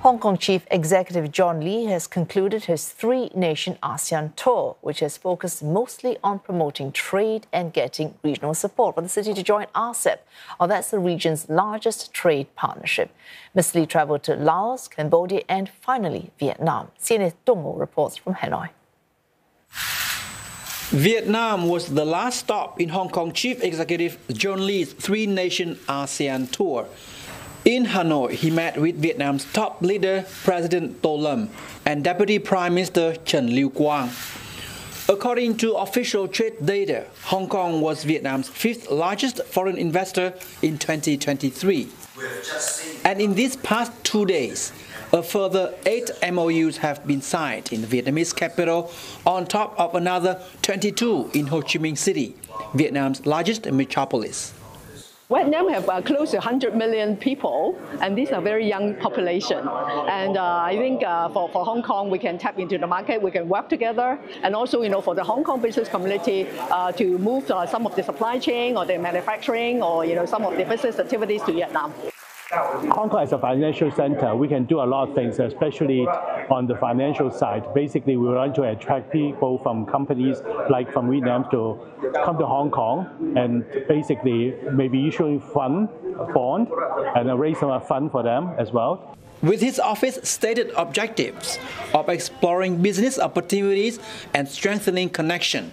Hong Kong Chief Executive John Lee has concluded his three-nation ASEAN tour, which has focused mostly on promoting trade and getting regional support for the city to join RCEP. That's the region's largest trade partnership. Mr. Lee travelled to Laos, Cambodia and finally Vietnam. CNA's Tung Ngo reports from Hanoi. Vietnam was the last stop in Hong Kong Chief Executive John Lee's three-nation ASEAN tour. In Hanoi, he met with Vietnam's top leader, President Tô Lâm, and Deputy Prime Minister Trần Lưu Quang. According to official trade data, Hong Kong was Vietnam's fifth largest foreign investor in 2023. And in these past 2 days, a further 8 MOUs have been signed in the Vietnamese capital, on top of another 22 in Ho Chi Minh City, Vietnam's largest metropolis. Vietnam have close to 100 million people, and these are very young population. And I think for Hong Kong, we can tap into the market, we can work together, and also, for the Hong Kong business community to move some of the supply chain or the manufacturing or, some of the business activities to Vietnam. Hong Kong as a financial center, we can do a lot of things, especially on the financial side. Basically, we want to attract people from companies like from Vietnam to come to Hong Kong and basically maybe issuing bond and raise some fund for them as well. With his office stated objectives of exploring business opportunities and strengthening connection,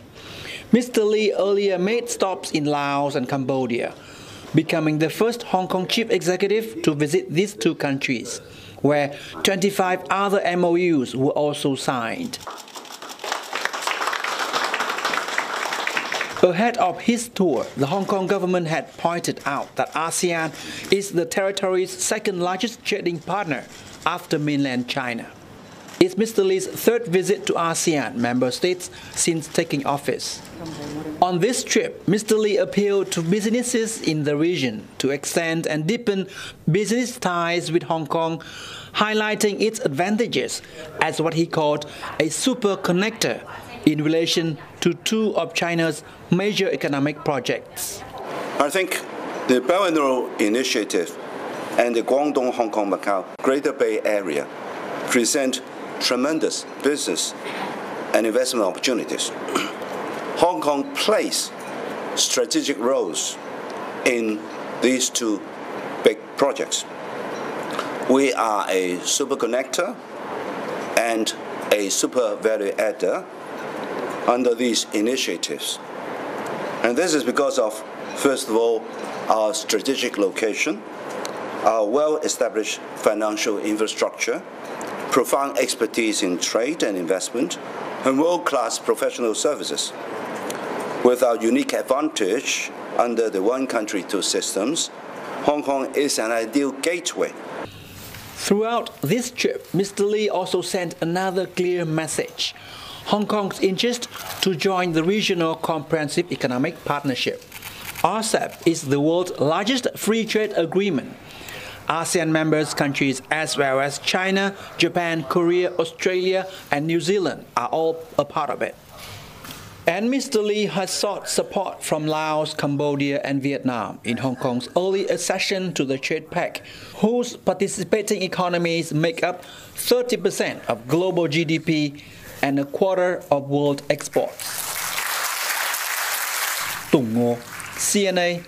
Mr. Lee earlier made stops in Laos and Cambodia, becoming the first Hong Kong chief executive to visit these two countries, where 25 other MOUs were also signed. Ahead of his tour, the Hong Kong government had pointed out that ASEAN is the territory's second largest trading partner after mainland China. It's Mr. Lee's third visit to ASEAN member states since taking office. On this trip, Mr. Lee appealed to businesses in the region to extend and deepen business ties with Hong Kong, highlighting its advantages as what he called a super connector in relation to two of China's major economic projects. I think the Belt and Road Initiative and the Guangdong, Hong Kong, Macau Greater Bay Area present tremendous business and investment opportunities. Hong Kong plays strategic roles in these two big projects. We are a super connector and a super value adder under these initiatives. And this is because of, first of all, our strategic location, our well-established financial infrastructure, profound expertise in trade and investment, and world-class professional services. With our unique advantage under the one country, two systems, Hong Kong is an ideal gateway. Throughout this trip, Mr. Lee also sent another clear message: Hong Kong's interest to join the Regional Comprehensive Economic Partnership. RCEP is the world's largest free trade agreement. ASEAN members countries as well as China, Japan, Korea, Australia and New Zealand are all a part of it. And Mr. Lee has sought support from Laos, Cambodia and Vietnam in Hong Kong's early accession to the Trade Pact, whose participating economies make up 30% of global GDP and a quarter of world exports. Tung Ngo, CNA,